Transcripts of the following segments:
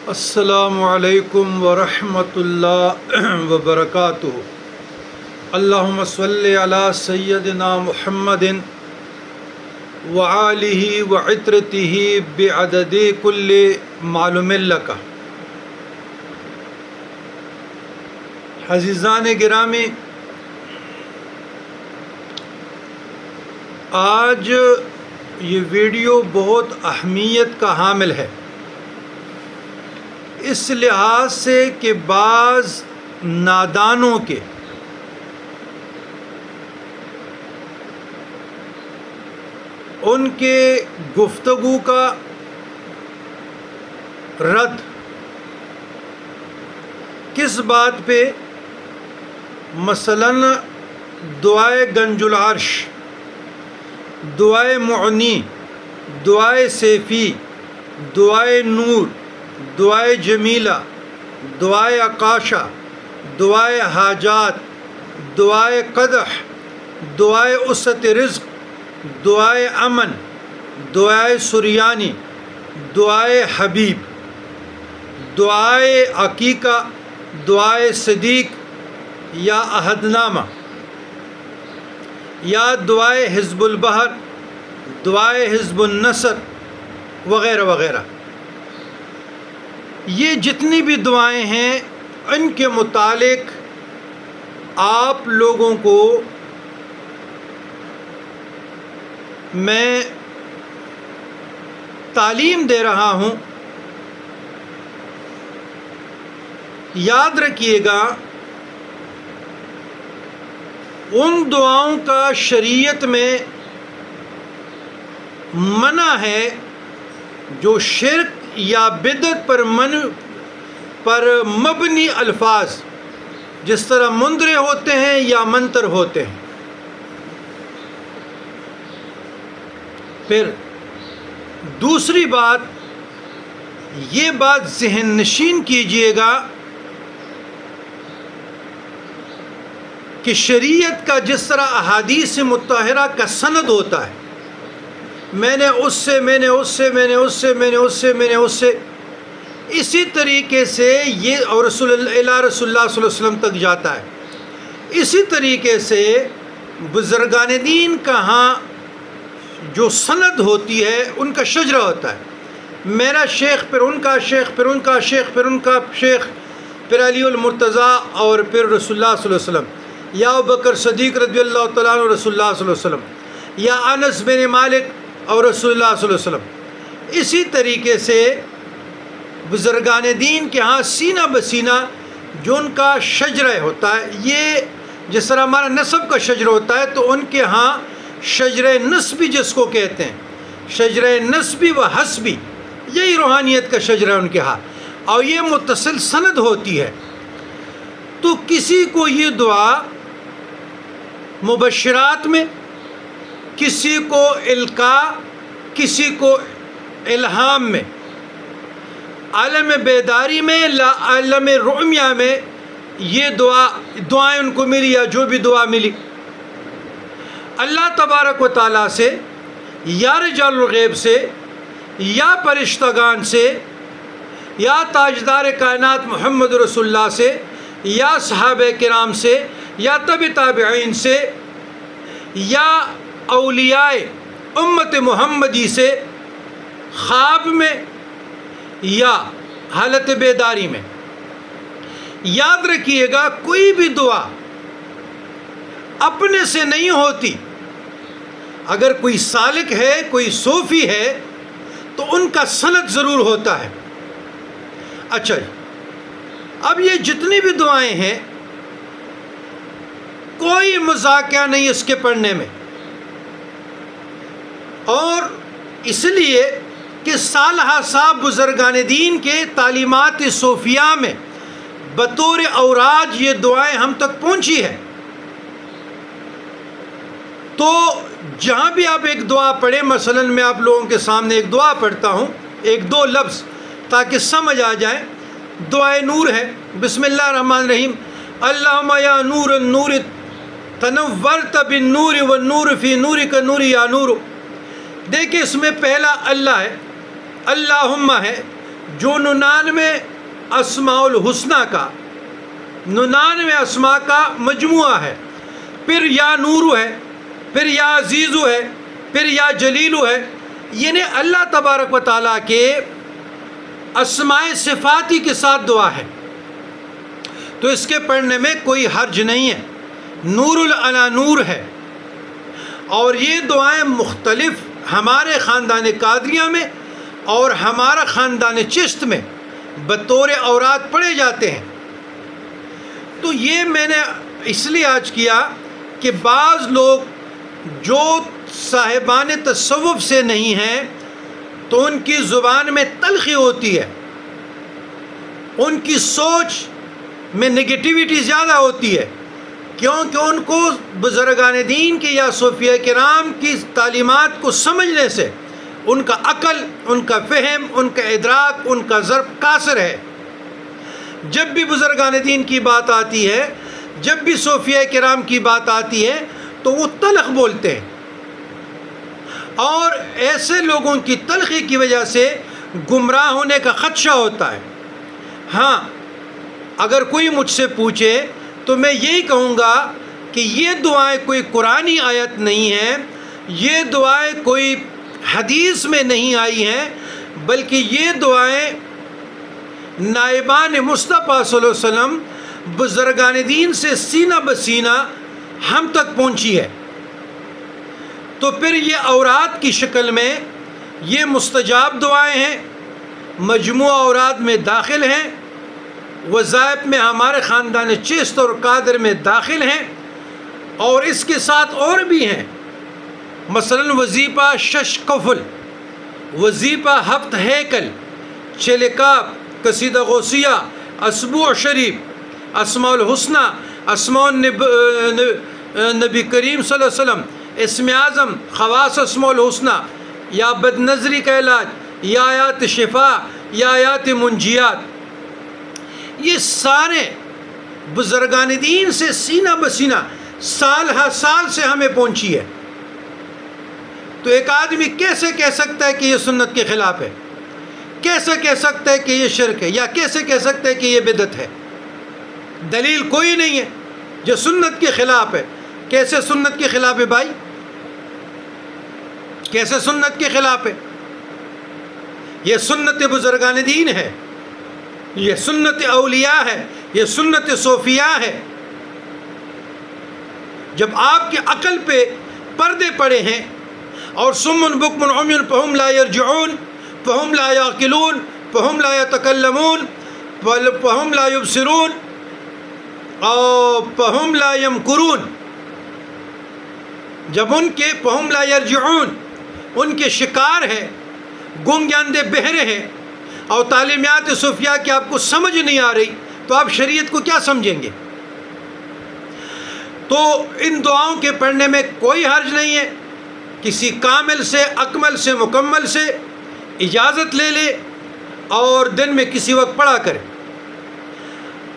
السلام علیکم ورحمۃ اللہ وبرکاتہ۔ اللہم صلی علی سیدنا محمد وآلہ وعطرتہ بعدد کل معلوم لک۔ عزیزان گرامی، آج یہ ویڈیو بہت اہمیت کا حامل ہے، اس لحاظ سے کہ بعض نادانوں کے ان کے گفتگو کا رد کس بات پہ؟ مثلاً دعائے گنج العرش، دعائے معنی، دعائے سیفی، دعائے نور، دعائے جمیلہ، دعائے عکاشہ، دعائے حاجات، دعائے قدح، دعائے وسعت رزق، دعائے امن، دعائے سریانی، دعائے حبیب، دعائے عقیقہ، دعائے صدیق یا عہد نامہ، یا دعائے حزب البحر، دعائے حزب النصر وغیرہ وغیرہ۔ یہ جتنی بھی دعائیں ہیں ان کے متعلق آپ لوگوں کو میں تعلیم دے رہا ہوں۔ یاد رکھیے گا، ان دعاؤں کا شریعت میں منع ہے جو شرک یا بدعت پر مبنی الفاظ، جس طرح مندرے ہوتے ہیں یا منتر ہوتے ہیں۔ پھر دوسری بات، یہ بات ذہن نشین کیجئے گا کہ شریعت کا جس طرح احادیث مطہرہ کا سند ہوتا ہے، میں نے اس سے، میں نے اس سے، میں نے اس سے، میں نے اس سے، میں نے اس سے، اسی طریقے سے یہ اور رسول اللہ صلی اللہ علیہ وسلم تک جاتا ہے۔ اسی طریقے سے بزرگان دین کا ہاں جو سند ہوتی ہے ان کا شجرہ ہوتا ہے، میرا شیخ، پھر ان کا شیخ، پھر ان کا شیخ، پھر ان کا شیخ، پھر علی المرتضیٰ، اور پھر رسول اللہ صلی اللہ علیہ وسلم، یا ابوبکر صدیق رضی اللہ تعالیٰ عنہ رسول اللہ صلی اللہ علیہ وسلم، یا انس بن مالک اور رسول اللہ صلی اللہ علیہ وسلم۔ اسی طریقے سے بزرگان دین کے ہاں سینہ بسینہ جو ان کا شجرہ ہوتا ہے، یہ جس طرح ہمارا نسب کا شجرہ ہوتا ہے، تو ان کے ہاں شجرہ نسبی جس کو کہتے ہیں، شجرہ نسبی و حسبی، یہی روحانیت کا شجرہ ان کے ہاں، اور یہ متصل سند ہوتی ہے۔ تو کسی کو یہ دعا مبشرات میں، کسی کو القاء، کسی کو الہام میں، عالم بیداری میں، عالم رؤمیہ میں، یہ دعائیں ان کو ملی، یا جو بھی دعا ملی اللہ تبارک و تعالیٰ سے، یا رجال الغیب سے، یا فرشتگان سے، یا تاجدار کائنات محمد رسول اللہ سے، یا صحابہ کرام سے، یا تبع تابعین سے، یا اولیاء امت محمدی سے، خواب میں یا حالت بیداری میں۔ یاد رکھیے گا، کوئی بھی دعا اپنے سے نہیں ہوتی۔ اگر کوئی سالک ہے، کوئی صوفی ہے، تو ان کا سند ضرور ہوتا ہے۔ اچھا، اب یہ جتنی بھی دعائیں ہیں، کوئی مذاکرہ نہیں اس کے پڑھنے میں، اور اس لیے کہ صالحہ صاحب بزرگان دین کے تعلیمات صوفیہ میں بطور اوراج یہ دعائیں ہم تک پہنچی ہے۔ تو جہاں بھی آپ ایک دعا پڑھیں، مثلا میں آپ لوگوں کے سامنے ایک دعا پڑھتا ہوں، ایک دو لفظ تاکہ سمجھ آ جائیں۔ دعائے نور ہے، بسم اللہ الرحمن الرحیم، اللہم یا نور النور تنورت بالنور والنور فی نورک نور یا نور۔ دیکھیں اس میں پہلا اللہ ہے، اللہم ہے، جو 99 اسماء الحسنہ کا 99 اسماء کا مجموعہ ہے، پھر یا نور ہے، پھر یا عزیز ہے، پھر یا جلیل ہے، یعنی اللہ تبارک و تعالیٰ کے اسماء صفاتی کے ساتھ دعا ہے، تو اس کے پڑھنے میں کوئی حرج نہیں ہے۔ نور علی نور ہے، اور یہ دعائیں مختلف ہمارے خاندان قادریہ میں اور ہمارا خاندان چشت میں بطور اوراد پڑھے جاتے ہیں۔ تو یہ میں نے اس لیے آج کیا کہ بعض لوگ جو صاحبان تصوف سے نہیں ہیں تو ان کی زبان میں تلخی ہوتی ہے، ان کی سوچ میں نگیٹیوٹی زیادہ ہوتی ہے، کیونکہ ان کو بزرگان دین کی یا صوفیہ کرام کی تعلیمات کو سمجھنے سے ان کا عقل، ان کا فہم، ان کا ادراک، ان کا ضرب قاصر ہے۔ جب بھی بزرگان دین کی بات آتی ہے، جب بھی صوفیہ کرام کی بات آتی ہے تو وہ تلخ بولتے ہیں، اور ایسے لوگوں کی تلخی کی وجہ سے گمراہ ہونے کا خدشہ ہوتا ہے۔ ہاں، اگر کوئی مجھ سے پوچھے تو میں یہی کہوں گا کہ یہ دعائیں کوئی قرآنی آیت نہیں ہیں، یہ دعائیں کوئی حدیث میں نہیں آئی ہیں، بلکہ یہ دعائیں نائبان مصطفیٰ صلی اللہ علیہ وسلم بزرگان دین سے سینہ بسینہ ہم تک پہنچی ہے۔ تو پھر یہ اوراد کی شکل میں یہ مستجاب دعائیں ہیں، مجموعہ اوراد میں داخل ہیں، وظائف میں ہمارے خاندان چشت اور قادر میں داخل ہیں، اور اس کے ساتھ اور بھی ہیں، مثلا وظیفہ شش کفل، وظیفہ ہفت ہیکل، چلکاب، قصیدہ غوثیہ، اسبوع شریف، اسماء الحسنہ، اسماء نبی کریم صلی اللہ علیہ وسلم، اسم اعظم، خواص اسماء الحسنہ، یا بد نظری کا علاج، یا آیات شفا، یا آیات منجیات، یہ سارے بزرگان دین سے سینہ بسینہ سال ہر سال سے ہمیں پہنچی ہے۔ تو ایک آدمی کیسے کہہ سکتا ہے کہ یہ سنت کے خلاف ہے؟ کیسے کہہ سکتا ہے کہ یہ شرک ہے؟ یا کیسے کہہ سکتا ہے کہ یہ بدعت ہے؟ دلیل کوئی نہیں ہے جو سنت کے خلاف ہے۔ کیسے سنت کے خلاف ہے بھائی؟ کیسے سنت کے خلاف ہے؟ یہ سنت بزرگان دین ہے، یہ سنت اولیاء ہے، یہ سنت صوفیاء ہے۔ جب آپ کے عقل پہ پردے پڑے ہیں، اور سمن بکمن عمیٌ فہم لا یرجعون فہم لا یعقلون فہم لا یتکلمون فہم لا یبصرون اور فہم لا یمکرون، جب ان کے فہم لا یرجعون، ان کے شکار ہیں، گنگ اندھے بہرے ہیں، اور تعلیمات صوفیاء کی آپ کو سمجھ نہیں آ رہی، تو آپ شریعت کو کیا سمجھیں گے؟ تو ان دعاؤں کے پڑھنے میں کوئی حرج نہیں ہے، کسی کامل سے، اکمل سے، مکمل سے اجازت لے لے اور دن میں کسی وقت پڑھا کرے۔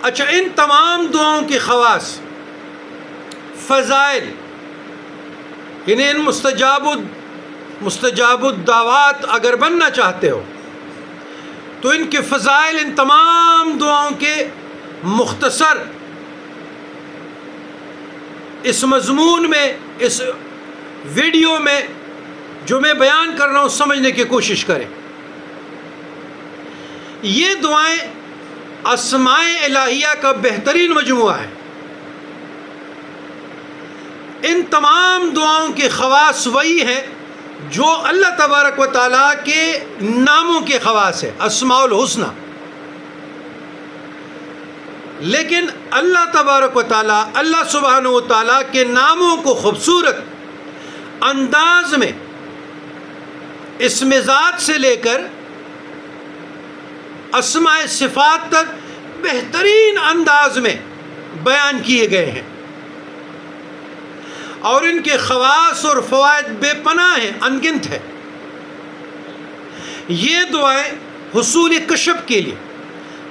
اچھا، ان تمام دعاؤں کی خواص، فضائل، یعنی ان مستجاب الدعوات اگر بننا چاہتے ہو تو ان کے فضائل، ان تمام دعاؤں کے مختصر اس مضمون میں، اس ویڈیو میں جو میں بیان کر رہا ہوں سمجھنے کی کوشش کریں۔ یہ دعائیں اسماء الہیہ کا بہترین مجموعہ ہے۔ ان تمام دعاؤں کے خواص وہی ہیں جو اللہ تبارک و تعالیٰ کے ناموں کے خواص ہے، اسماء الحسنہ۔ لیکن اللہ تبارک و تعالیٰ، اللہ سبحانہ و تعالیٰ کے ناموں کو خوبصورت انداز میں اسم ذات سے لے کر اسماء صفات تک بہترین انداز میں بیان کیے گئے ہیں، اور ان کے خواص اور فوائد بے پناہ ہیں، انگنت ہے۔ یہ دعائیں حصول کشف کے لیے،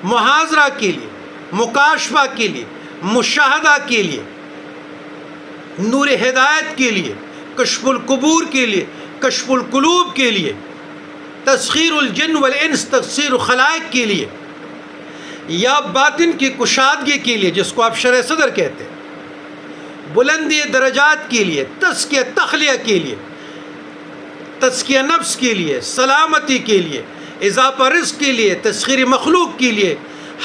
محاضرہ کے لیے، مکاشفہ کے لیے، مشاہدہ کے لیے، نور ہدایت کے لیے، کشف القبور کے لیے، کشف القلوب کے لیے، تسخیر الجن والانس تسخیر خلائق کے لیے، یا باطن کی کشادگی کے لیے جس کو آپ شرح صدر کہتے ہیں، بلندی درجات کے لیے، تزکیہ تخلیہ کے لیے، تزکیہ نفس کے لیے، سلامتی کے لیے، اضافہ رزق کے لیے، تسخیر مخلوق کے لیے،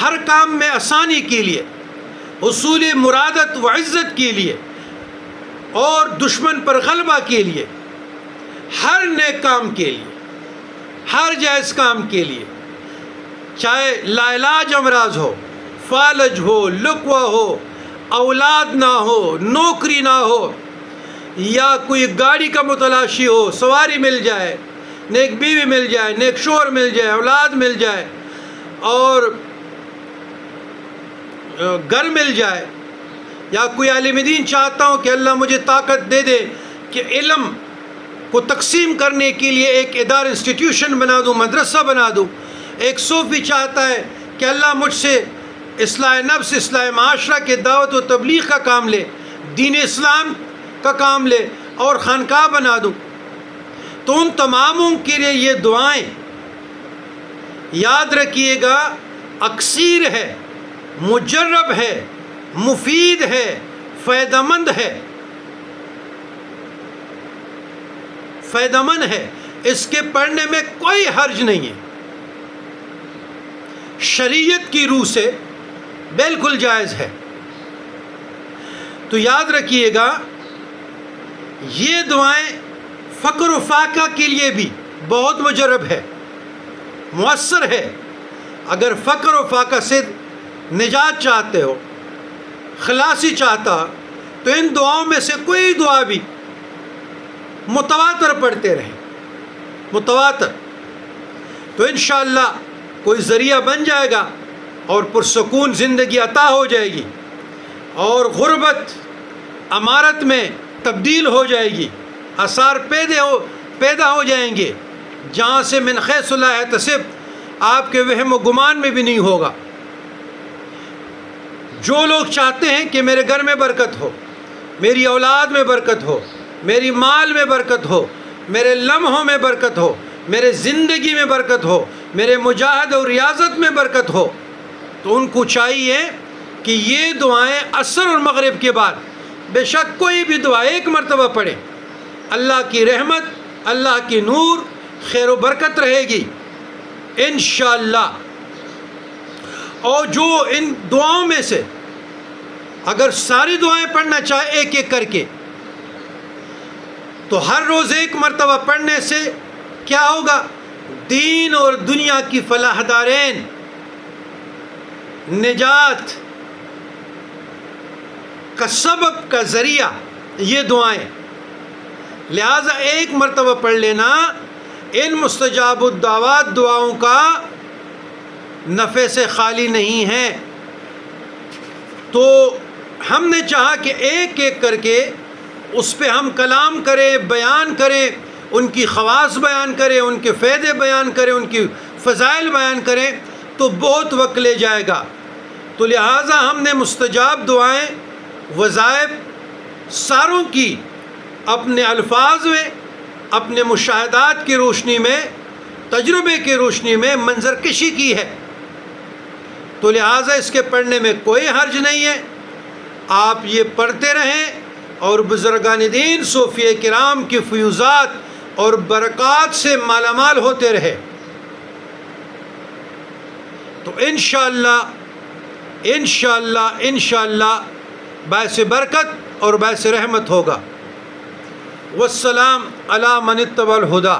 ہر کام میں آسانی کے لیے، حصول مرادت و عزت کے لیے، اور دشمن پر غلبہ کے لیے، ہر نیک کام کے لیے، ہر جائز کام کے لیے، چاہے لا علاج امراض ہو، فالج ہو، لقوہ ہو، اولاد نہ ہو، نوکری نہ ہو، یا کوئی گاڑی کا متلاشی ہو، سواری مل جائے، نیک بیوی مل جائے، نیک شوہر مل جائے، اولاد مل جائے، اور گھر مل جائے، یا کوئی عالم دین چاہتا ہوں کہ اللہ مجھے طاقت دے دے کہ علم کو تقسیم کرنے کے لیے ایک ادارہ انسٹیٹیوشن بنا دوں، مدرسہ بنا دوں۔ ایک صوفی چاہتا ہے کہ اللہ مجھ سے اصلاح نفس، اصلاح معاشرہ کے دعوت و تبلیغ کا کام لے، دین اسلام کا کام لے اور خانقاہ بنا دوں۔ تو ان تماموں کے لیے یہ دعائیں یاد رکھیے گا، اکثیر ہے، مجرب ہے، مفید ہے، فائدہ مند ہے، فائدہ مند ہے، اس کے پڑھنے میں کوئی حرج نہیں ہے، شریعت کی روح سے بالکل جائز ہے۔ تو یاد رکھیے گا یہ دعائیں فقر و فاقہ کے لیے بھی بہت مجرب ہے، مؤثر ہے۔ اگر فقر و فاقہ سے نجات چاہتے ہو، خلاصی چاہتا، تو ان دعاؤں میں سے کوئی دعا بھی متواتر پڑھتے رہیں، متواتر، تو انشاءاللہ کوئی ذریعہ بن جائے گا اور پرسکون زندگی عطا ہو جائے گی، اور غربت امارت میں تبدیل ہو جائے گی، آثار پیدا ہو جائیں گے جہاں سے من حیث لا یحتسب آپ کے وہم و گمان میں بھی نہیں ہوگا۔ جو لوگ چاہتے ہیں کہ میرے گھر میں برکت ہو، میری اولاد میں برکت ہو، میری مال میں برکت ہو، میرے لمحوں میں برکت ہو، میرے زندگی میں برکت ہو، میرے مجاہد اور ریاضت میں برکت ہو، تو ان کو چاہیے کہ یہ دعائیں عصر اور مغرب کے بعد بے شک کوئی بھی دعا ایک مرتبہ پڑھیں، اللہ کی رحمت، اللہ کی نور، خیر و برکت رہے گی انشاءاللہ۔ اور جو ان دعاؤں میں سے اگر ساری دعائیں پڑھنا چاہے ایک ایک کر کے، تو ہر روز ایک مرتبہ پڑھنے سے کیا ہوگا؟ دین اور دنیا کی فلاح دارین، نجات کا سبب کا ذریعہ یہ دعائیں، لہٰذا ایک مرتبہ پڑھ لینا ان مستجاب الدعوات دعاؤں کا نفع سے خالی نہیں ہے۔ تو ہم نے چاہا کہ ایک ایک کر کے اس پہ ہم کلام کریں، بیان کریں، ان کی خواص بیان کریں، ان کے فائدے بیان کریں، ان کی فضائل بیان کریں، تو بہت وقت لے جائے گا۔ تو لہٰذا ہم نے مستجاب دعائیں، وظائف ساروں کی اپنے الفاظ میں، اپنے مشاہدات کی روشنی میں، تجربے کی روشنی میں منظر کشی کی ہے۔ تو لہٰذا اس کے پڑھنے میں کوئی حرج نہیں ہے، آپ یہ پڑھتے رہیں اور بزرگان دین صوفیہ کرام کی فیوزات اور برکات سے مالا مال ہوتے رہے، تو انشاءاللہ انشاءاللہ انشاءاللہ باعث برکت اور باعث رحمت ہوگا۔ والسلام علی من اتبع الہدی۔